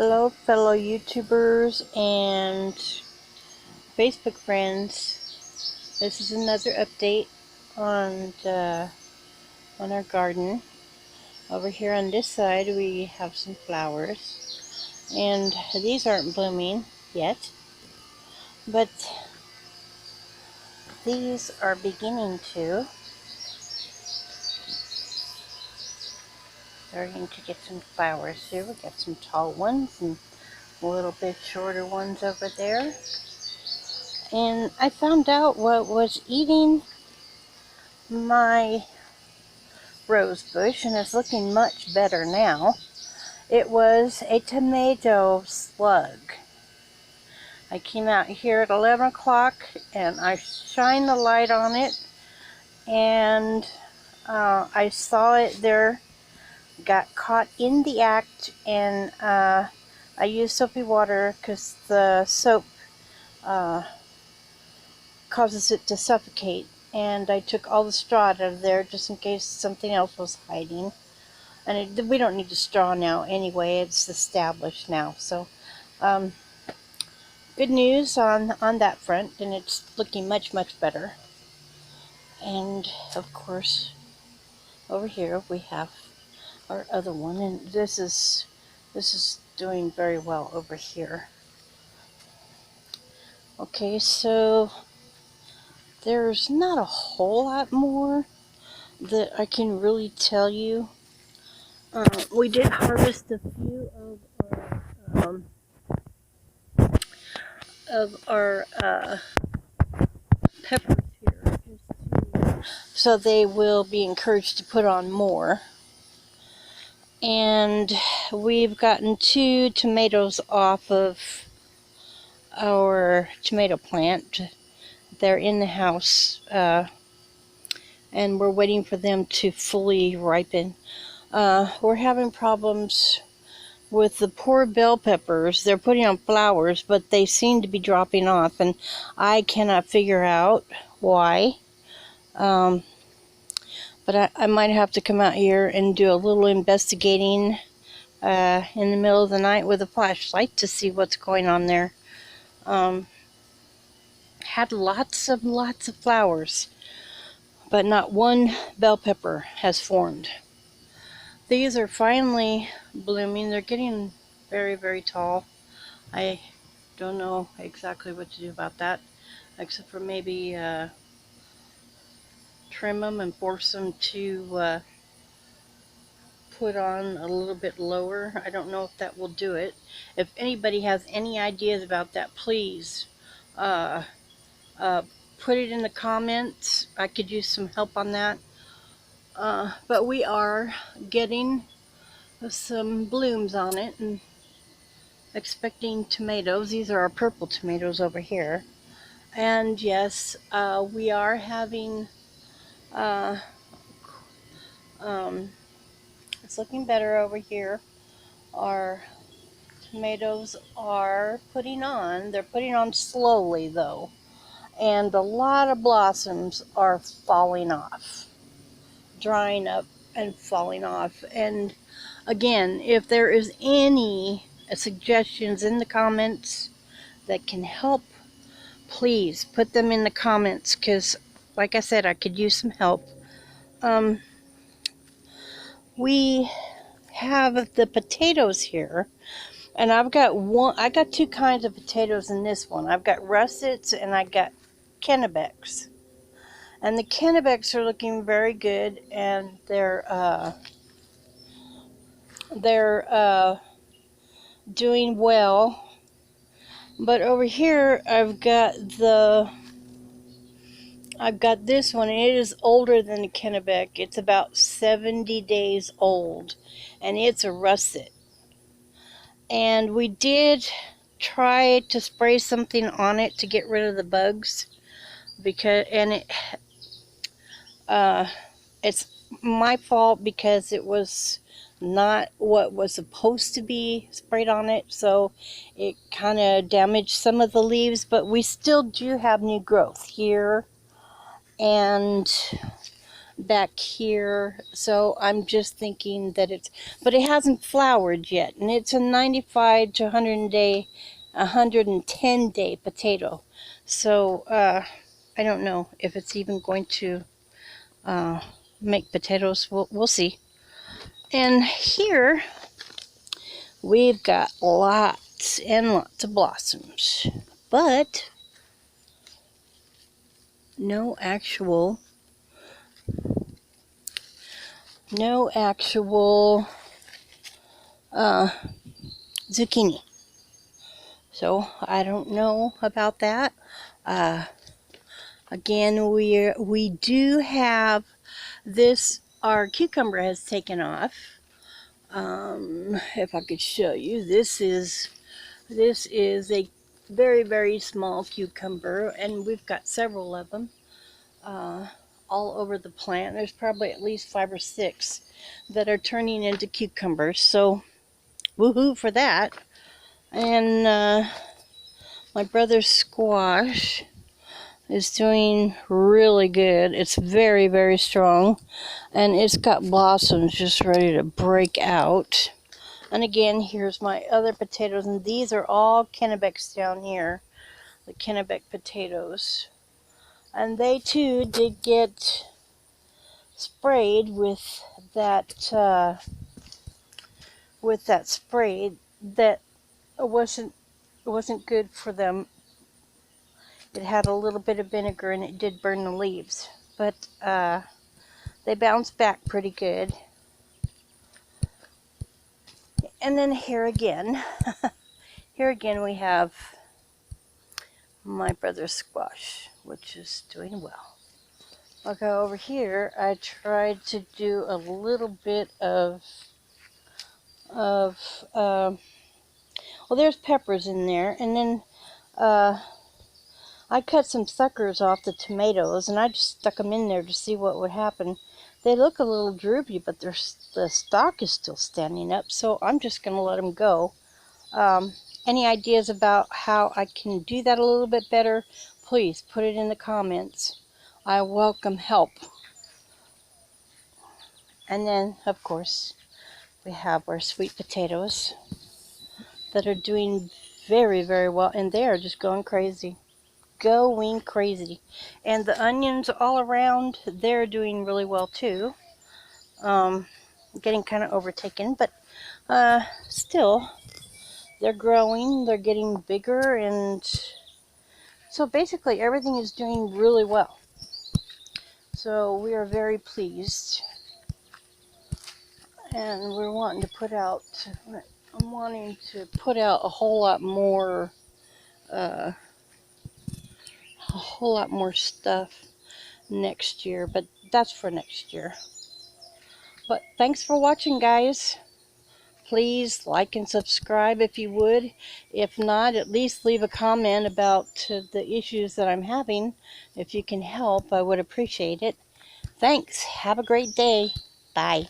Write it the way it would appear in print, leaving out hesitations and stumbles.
Hello fellow YouTubers and Facebook friends. This is another update on our garden. Over here on this side we have some flowers, and these aren't blooming yet, but these are beginning to. Starting to get some flowers here. We got some tall ones and a little bit shorter ones over there. And I found out what was eating my rose bush, and it's looking much better now. It was a tomato slug. I came out here at 11 o'clock and I shined the light on it, and I saw it there, got caught in the act, and I used soapy water because the soap causes it to suffocate, and I took all the straw out of there just in case something else was hiding. And we don't need the straw now anyway, it's established now. So good news on that front, and it's looking much better. And of course over here we have our other one, and this is doing very well over here. Okay, so there's not a whole lot more that I can really tell you. We did harvest a few of our peppers here, so they will be encouraged to put on more. And we've gotten 2 tomatoes off of our tomato plant. They're in the house, and we're waiting for them to fully ripen. We're having problems with the poor bell peppers. They're putting on flowers, but they seem to be dropping off, and I cannot figure out why. But I might have to come out here and do a little investigating in the middle of the night with a flashlight to see what's going on there. Had lots of flowers, but not one bell pepper has formed. These are finally blooming. They're getting very tall. I don't know exactly what to do about that, except for maybe trim them and force them to put on a little bit lower. I don't know if that will do it. If anybody has any ideas about that, please put it in the comments. I could use some help on that. But we are getting some blooms on it and expecting tomatoes. These are our purple tomatoes over here. And yes, we are having it's looking better over here. Our tomatoes are putting on. They're putting on slowly though, and a lot of blossoms are falling off, drying up and falling off. And again, if there is any suggestions in the comments that can help, please put them in the comments, because like I said, I could use some help. We have the potatoes here, and I got 2 kinds of potatoes in this one. I've got russets and I got Kennebecs. And the Kennebecs are looking very good, and they're doing well. But over here I've got this one, and it is older than the Kennebec. It's about 70 days old, and it's a russet. And we did try to spray something on it to get rid of the bugs, it's my fault because it was not what was supposed to be sprayed on it, so it kind of damaged some of the leaves. But we still do have new growth here, and back here. So I'm just thinking that but it hasn't flowered yet, and it's a 95 to 110 day potato. So I don't know if it's even going to make potatoes. We'll see. And here we've got lots and lots of blossoms, but no actual zucchini. So I don't know about that. Again, we do have this. Our cucumber has taken off. If I could show you, this is a very, very small cucumber, and we've got several of them all over the plant. There's probably at least 5 or 6 that are turning into cucumbers. So woohoo for that. And my brother's squash is doing really good. It's very, very strong, and it's got blossoms just ready to break out. And again, here's my other potatoes, and these are all Kennebecks down here, the Kennebec potatoes. And they too did get sprayed with that spray that wasn't good for them. It had a little bit of vinegar, and it did burn the leaves, but they bounced back pretty good. And then here again we have my brother's squash, which is doing well. Okay, over here I tried to do a little bit of well, there's peppers in there, and then I cut some suckers off the tomatoes, and I just stuck them in there to see what would happen. They look a little droopy, but the stalk is still standing up, so I'm just going to let them go. Any ideas about how I can do that a little bit better, please put it in the comments. I welcome help. And then, of course, we have our sweet potatoes that are doing very, very well, and they are just going crazy. And the onions all around, they're doing really well too. Getting kind of overtaken, but still, they're growing, they're getting bigger, and so basically everything is doing really well. So we are very pleased, and we're wanting to put out, I'm wanting to put out a whole lot more stuff next year, but that's for next year. But thanks for watching, guys. Please like and subscribe if you would. If not, at least leave a comment about the issues that I'm having. If you can help, I would appreciate it. Thanks. Have a great day. Bye.